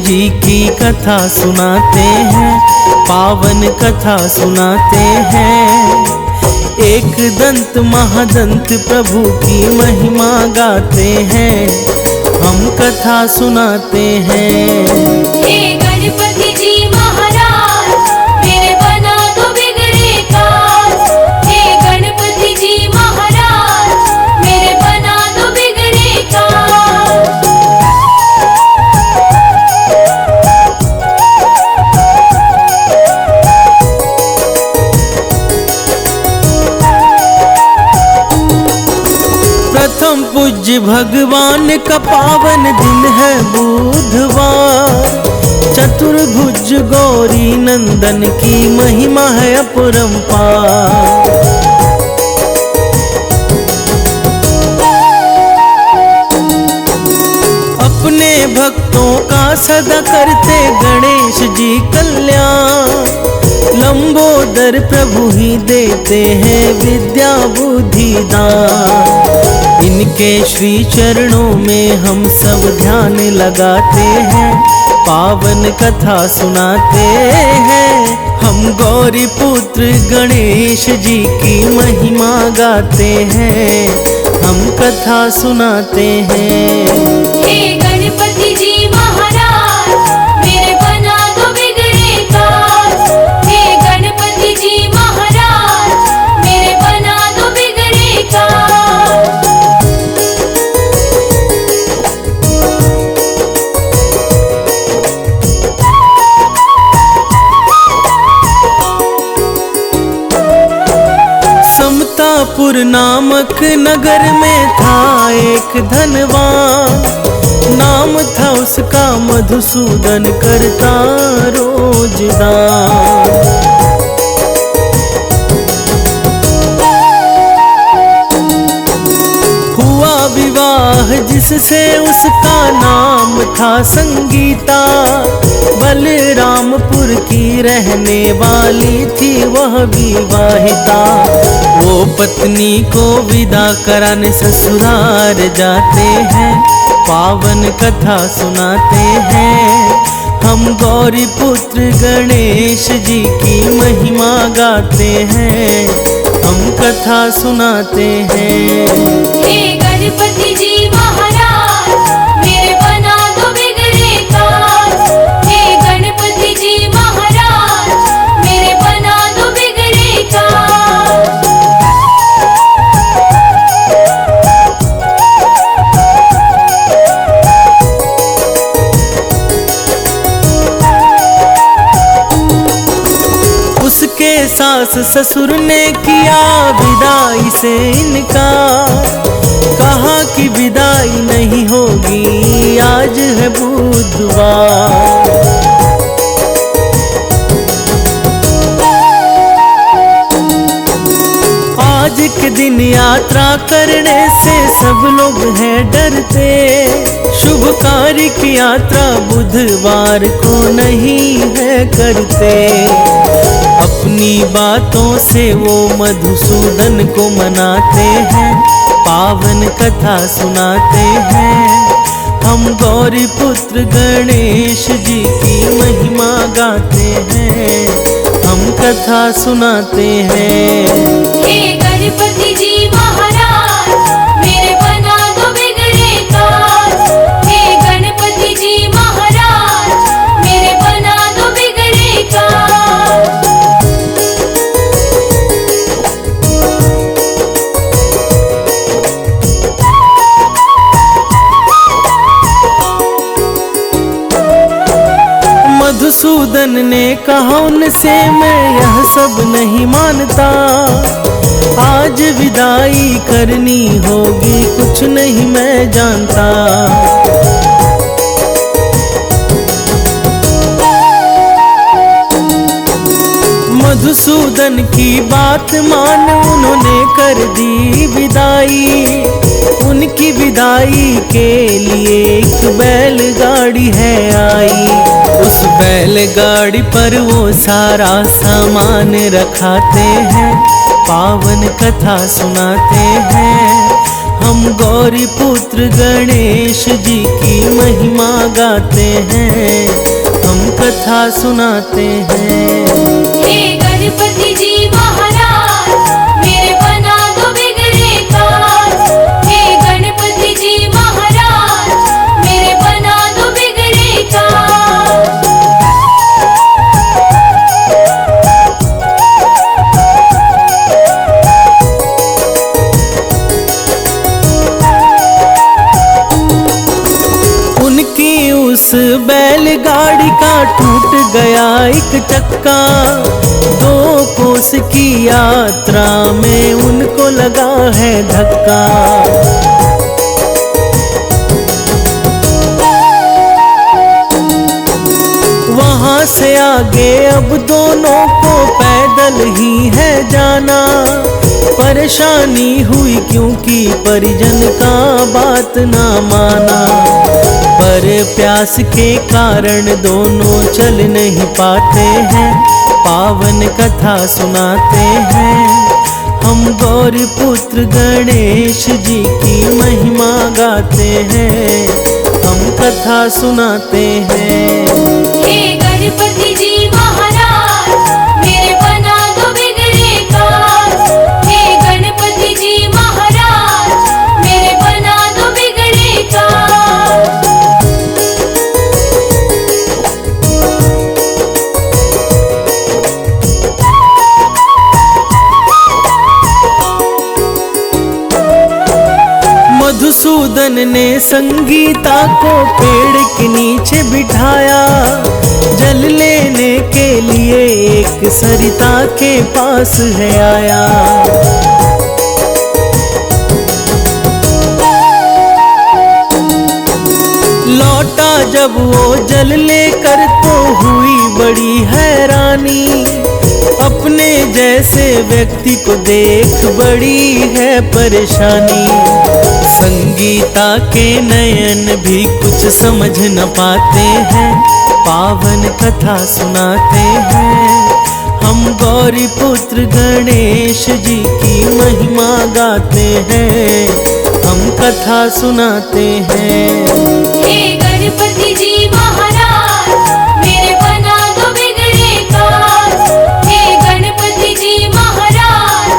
जी की कथा सुनाते हैं, पावन कथा सुनाते हैं। एक दंत महादंत प्रभु की महिमा गाते हैं, हम कथा सुनाते हैं। हे गणपति जी महाराज, मेरे बना दो बिगड़े काज। हे गणपति जी महाराज, मेरे बना दो बिगड़े काज। प्रथम पूज्य भगवान का पावन दिन है बुधवार। चतुर्भुज गौरी नंदन की महिमा है अपरंपार। अपने भक्तों का सदा करते गणेश जी कल्याण। लंबोदर प्रभु ही देते हैं विद्या बुद्धि दान। इनके श्री चरणों में हम सब ध्यान लगाते हैं, पावन कथा सुनाते हैं। हम गौरी पुत्र गणेश जी की महिमा गाते हैं, हम कथा सुनाते हैं। हे गणपति जी महाराज, मेरे बना दो बिगड़े काज। हे गणपति जी महाराज, मेरे बना दो बिगड़े काज। समतापुर नामक नगर में था एक धनवान। नाम था उसका मधुसूदन, करता रोज दान। हुआ विवाह जिससे उसका नाम था संगीता। बलरामपुर की रहने वाली थी वह विवाहिता। वो पत्नी को विदा कराने ससुराल जाते हैं, पावन कथा सुनाते हैं। हम गौरी पुत्र गणेश जी की महिमा गाते हैं, हम कथा सुनाते हैं। हे गणपति जी महाराज, मेरे बना दो बिगड़े काज। हे गणपति जी महाराज, मेरे बना दो बिगड़े काज। उसके सास ससुर ने किया विदाई से इनकार। कहा कि विदाई नहीं होगी, आज है बुधवार। आज के दिन यात्रा करने से सब लोग हैं डरते। शुभ कार्य की यात्रा बुधवार को नहीं है करते। अपनी बातों से वो मधुसूदन को मनाते हैं, पावन कथा सुनाते हैं। हम गौरी पुत्र गणेश जी की महिमा गाते हैं, हम कथा सुनाते हैं। हे गणपति जी महाराज, मेरे बना दो बिगड़े काज। हे गणपति जी महाराज, मेरे बना दो बिगड़े काज। मधुसूदन ने कहा उनसे, मैं यह सब नहीं मानता। आज विदाई करनी होगी, कुछ नहीं मैं जानता। मधुसूदन की बात मान उन्होंने कर दी विदाई। उनकी विदाई के लिए एक बैलगाड़ी है आई। उस बैलगाड़ी पर वो सारा सामान रखाते हैं, पावन कथा सुनाते हैं। हम गौरी पुत्र गणेश जी की महिमा गाते हैं, हम कथा सुनाते हैं। हे गणपति जी महाराज, मेरे बना दो बिगड़े काज। हे गणपति जी महाराज, मेरे बना दो बिगड़े काज। उनकी उस बैलगाड़ी का टूट गया एक चक्का, 2 कोस की यात्रा में उनको लगा है धक्का। वहां से आगे अब दोनों को पैदल ही है जाना। परेशानी हुई क्योंकि परिजन का बात ना माना, पर प्यास के कारण दोनों चल नहीं पाते हैं। पावन कथा सुनाते हैं, हम गौरी पुत्र गणेश जी की महिमा गाते हैं, हम कथा सुनाते हैं। हे गणपति जी महाराज, मेरे बना दो बिगड़े काज। हे गणपति जी महाराज, मेरे बना दो बिगड़े काज। मधुसूदन ने संगीता को पेड़ के नीचे बिठाया, जल लेने के लिए एक सरिता के पास है आया। लौटा जब वो जल लेकर तो हुई बड़ी हैरानी, अपने जैसे व्यक्ति को देख बड़ी है परेशानी। संगीता के नयन भी कुछ समझ न पाते हैं, पावन कथा सुनाते हैं, हम गौरी पुत्र गणेश जी की महिमा गाते हैं, हम कथा सुनाते हैं। हे गणपति जी महाराज, मेरे बना दो बिगड़े काज। हे गणपति जी महाराज,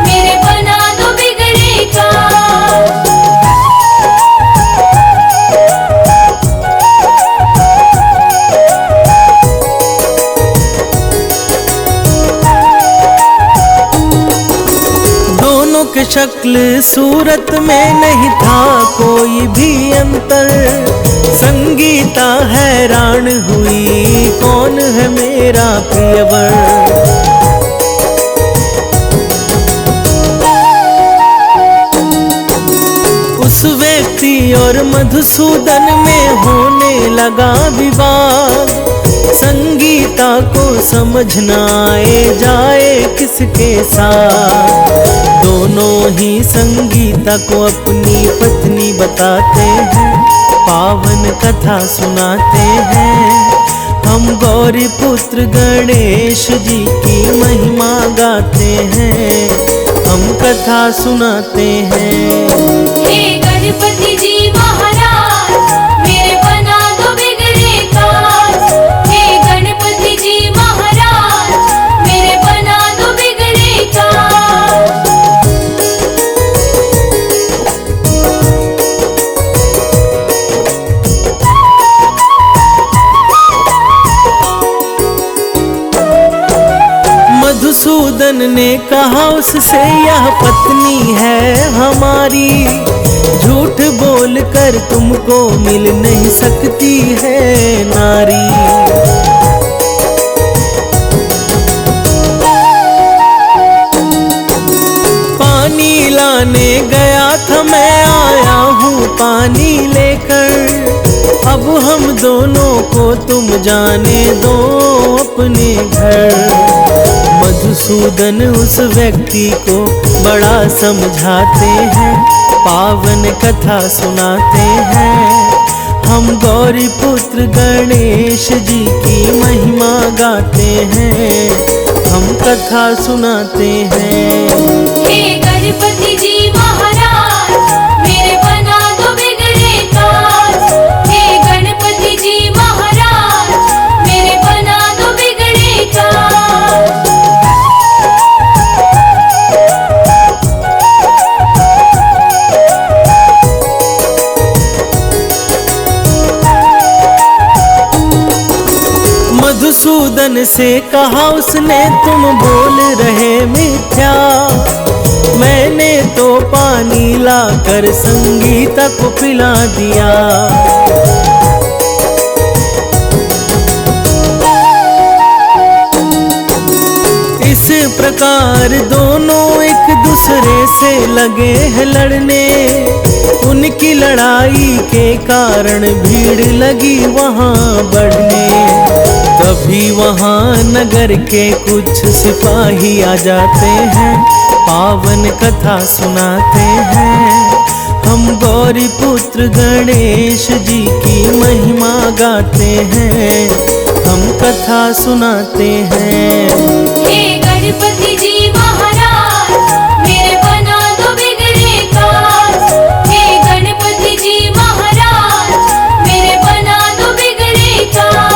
मेरे बना दो बिगड़े काज। दोनों के शक्ल सूरत में नहीं था कोई भी अंतर। संगीता हैरान हुई, कौन है मेरा प्रियवर। उस व्यक्ति और मधुसूदन में होने लगा विवाद। संगीता को समझ न आए जाए किसके साथ। दोनों ही संगीता को अपनी पत्नी बताते हैं, पावन कथा सुनाते हैं, हम गौरी पुत्र गणेश जी की महिमा गाते हैं, हम कथा सुनाते हैं। हे गणपति जी महाराज, मेरे बना दो बिगड़े काज। हे गणपति जी महाराज, मेरे बना दो बिगड़े काज। मधुसूदन ने कहा उससे, यह पत्नी है हमारी, झूठ बोल कर तुमको मिल नहीं सकती है नारी। पानी लाने गया था मैं, आया हूँ पानी लेकर। अब हम दोनों को तुम जाने दो अपने घर। मधुसूदन उस व्यक्ति को बड़ा समझाते हैं, पावन कथा सुनाते हैं, हम गौरी पुत्र गणेश जी की महिमा गाते हैं, हम कथा सुनाते हैं। हे गणपति जी महाराज, मधुसूदन से कहा उसने तुम बोल रहे मिथ्या, मैंने तो पानी लाकर संगीता को पिला दिया। इस प्रकार दोनों एक दूसरे से लगे हैं लड़ने, उनकी लड़ाई के कारण भीड़ लगी वहां बढ़ने। तभी वहां नगर के कुछ सिपाही आ जाते हैं, पावन कथा सुनाते हैं। हम गौरी पुत्र गणेश जी की महिमा गाते हैं, हम कथा सुनाते हैं। हे गणपति जी महाराज, मेरे बना दो बिगड़े काज। हे गणपति जी महाराज, मेरे बना दो बिगड़े काज।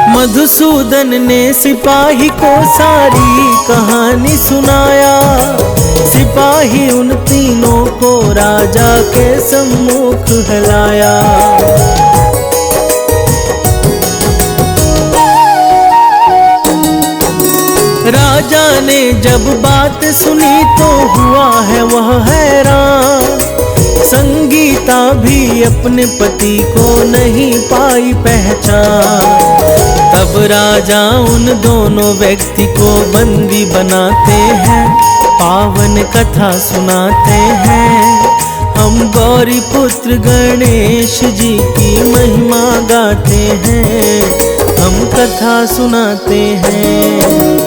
मधुसूदन ने सिपाही को सारी कहानी सुनाया, सिपाही उन तीनों को राजा के सम्मुख हिलाया। राजा ने जब बात सुनी तो हुआ है वह हैरान, संगीता भी अपने पति को नहीं पाई पहचान। तब राजा उन दोनों व्यक्ति को बंदी बनाते हैं, पावन कथा सुनाते हैं। हम गौरी पुत्र गणेश जी की महिमा गाते हैं, हम कथा सुनाते हैं।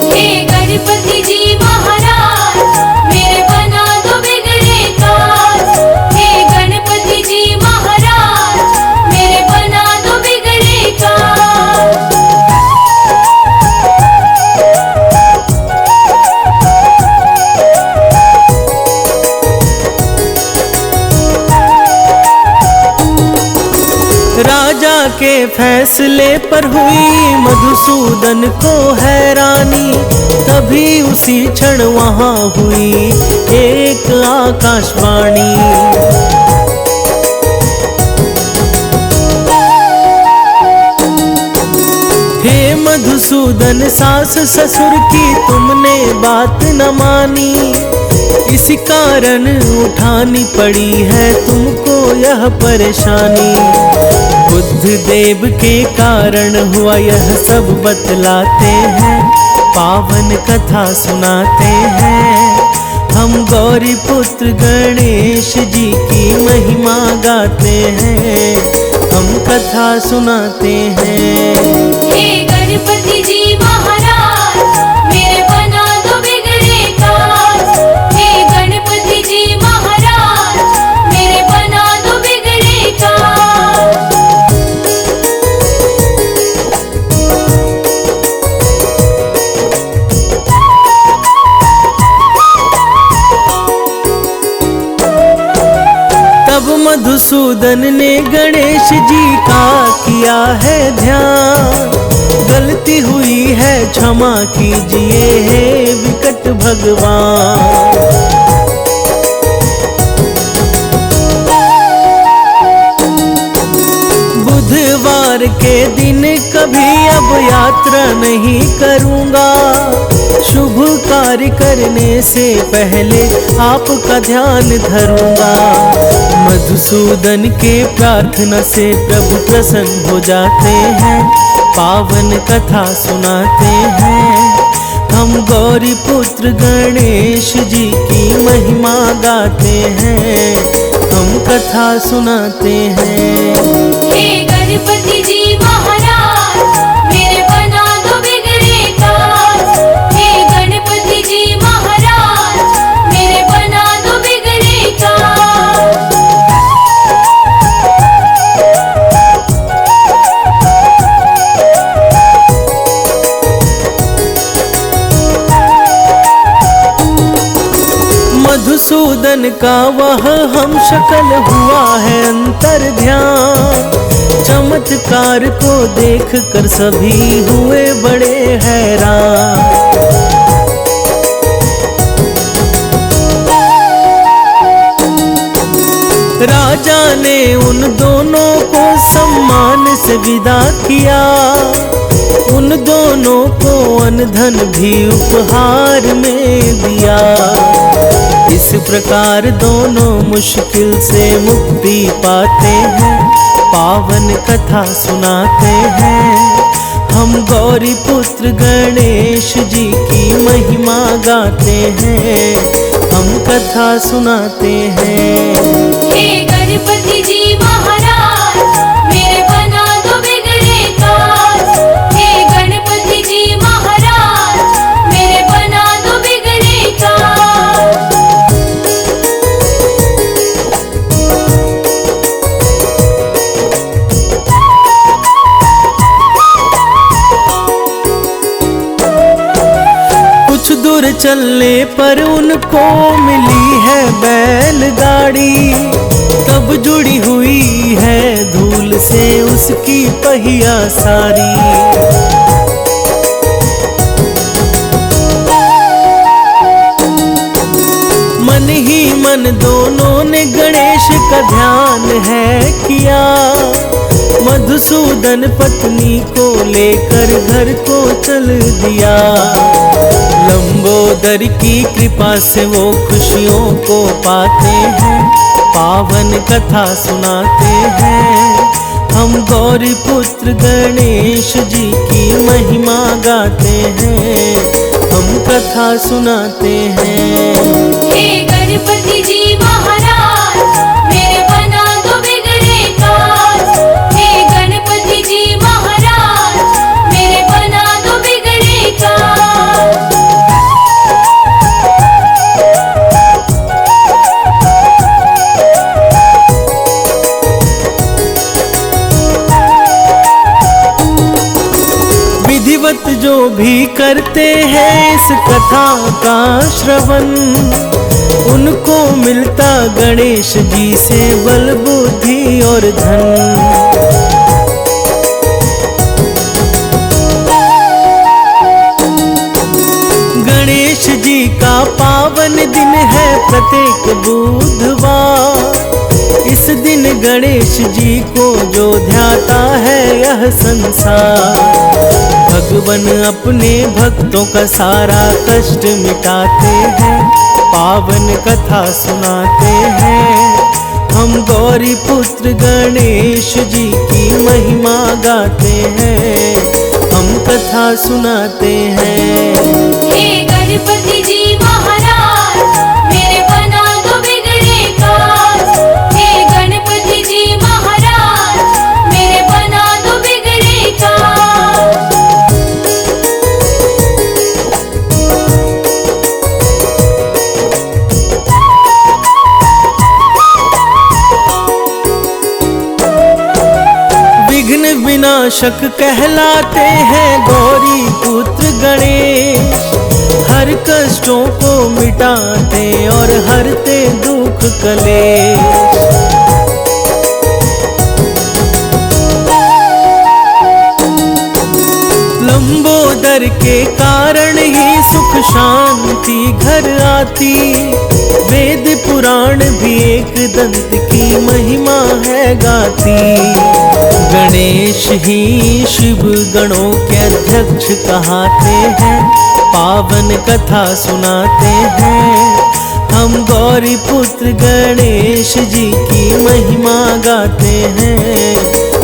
हे गणपति जी महाराज, मेरे बना दो बिगड़े काज। हे गणपति जी महाराज, मेरे बना दो बिगड़े काज। राजा के फैसले पर हुई मधुसूदन को हैरानी, तभी उसी क्षण वहां हुई एक आकाशवाणी। हे मधुसूदन, सास ससुर की तुमने बात न मानी, इसी कारण उठानी पड़ी है तुमको यह परेशानी। बुद्ध देव के कारण हुआ यह सब बतलाते हैं, पावन कथा सुनाते हैं। हम गौरी पुत्र गणेश जी की महिमा गाते हैं, हम कथा सुनाते हैं। हे गणपति जी महाराज, मेरे बना दो बिगड़े काज। हे गणपति जी महाराज, मेरे बना दो बिगड़े काज। तब मधुसूदन ने गणेश जी का किया है ध्यान, गलती हुई है क्षमा कीजिए हे विकट भगवान। बुधवार के दिन कभी अब यात्रा नहीं करूंगा, शुभ कार्य करने से पहले आपका ध्यान धरूंगा। मधुसूदन के प्रार्थना से प्रभु प्रसन्न हो जाते हैं, पावन कथा सुनाते हैं। हम गौरी पुत्र गणेश जी की महिमा गाते हैं, हम कथा सुनाते हैं। हे गणपति जी महाराज, मेरे बना दो बिगड़े काज। हे गणपति जी महाराज, मेरे बना दो बिगड़े काज। मधुसूदन का वह हम शक्ल हुआ है अंतर ध्यान, चमत्कार को देख कर सभी हुए बड़े हैरान। उन दोनों को सम्मान से विदा किया, उन दोनों को अन्न धन भी उपहार में दिया। इस प्रकार दोनों मुश्किल से मुक्ति पाते हैं, पावन कथा सुनाते हैं। हम गौरी पुत्र गणेश जी की महिमा गाते हैं, हम कथा सुनाते हैं। हे गणपति जी महाराज, मेरे बना दो बिगड़े काज। हे गणपति जी महाराज, मेरे बना दो बिगड़े काज। कुछ दूर चलने पर उनको मिली है बैलगाड़ी, तब जुड़ी हुई है धूल से उसकी पहिया सारी। मन ही मन दोनों ने गणेश का ध्यान है किया, मधुसूदन पत्नी को लेकर घर को चल दिया। लंबोदर की कृपा से वो खुशियों को पाते हैं, पावन कथा सुनाते हैं। हम गौरी पुत्र गणेश जी की महिमा गाते हैं, हम कथा सुनाते हैं। हे गणपति जी महाराज, मेरे बना दो बिगड़े काज। हे गणपति जी महाराज, मेरे बना दो बिगड़े काज। विधिवत जो भी करते हैं इस कथा का श्रवण, उनको मिलता गणेश जी से बल बुद्धि और धन। गणेश जी का पावन दिन है प्रत्येक बुधवार, इस दिन गणेश जी को जो ध्याता है यह संसार। भगवान अपने भक्तों का सारा कष्ट मिटाते हैं, पावन कथा सुनाते हैं। हम गौरी पुत्र गणेश जी की महिमा गाते हैं, हम कथा सुनाते हैं। हे गणपति जी महाराज, मेरे बना दो बिगड़े काज। हे गणपति जी महाराज, मेरे बना दो बिगड़े काज। विघ्न विनाशक कहलाते हैं गौरी पुत्र गणेश, हर कष्टों को मिटाते और हरते दुख कलेश। लंबोदर के कारण ही सुख शांति घर आती, वेद पुराण भी एक दंत की महिमा है गाती। गणेश ही शिव गणों के अध्यक्ष कहाते हैं, पावन कथा सुनाते हैं। हम गौरी पुत्र गणेश जी की महिमा गाते हैं,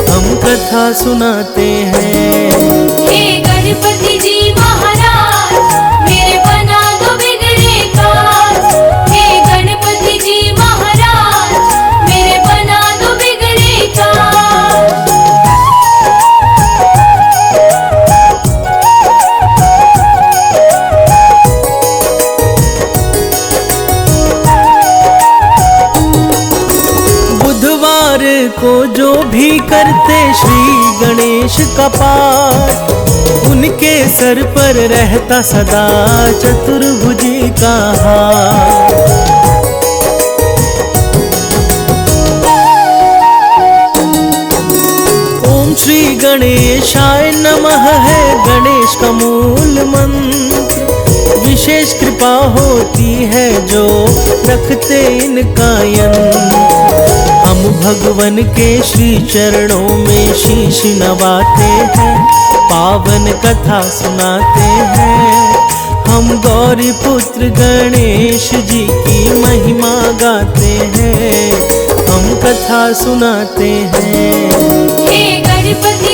हम कथा सुनाते हैं। हे गणपति जी महाराज, मेरे बना दो बिगड़े काज। हे गणपति जी महाराज, मेरे बना दो बिगड़े काज। बुधवार को जो भी करते श्री गणेश का पाठ, उनके सर पर रहता सदा चतुर्भुजी का हाथ। ओम श्री गणेशाय नमः है गणेश का मूल मंत्र, विशेष कृपा होती है जो रखते इनका यंत्र। हम हम भगवन के श्री चरणों में शीश नवाते हैं, पावन कथा सुनाते हैं। हम गौरी पुत्र गणेश जी की महिमा गाते हैं, हम कथा सुनाते हैं। हे गणपति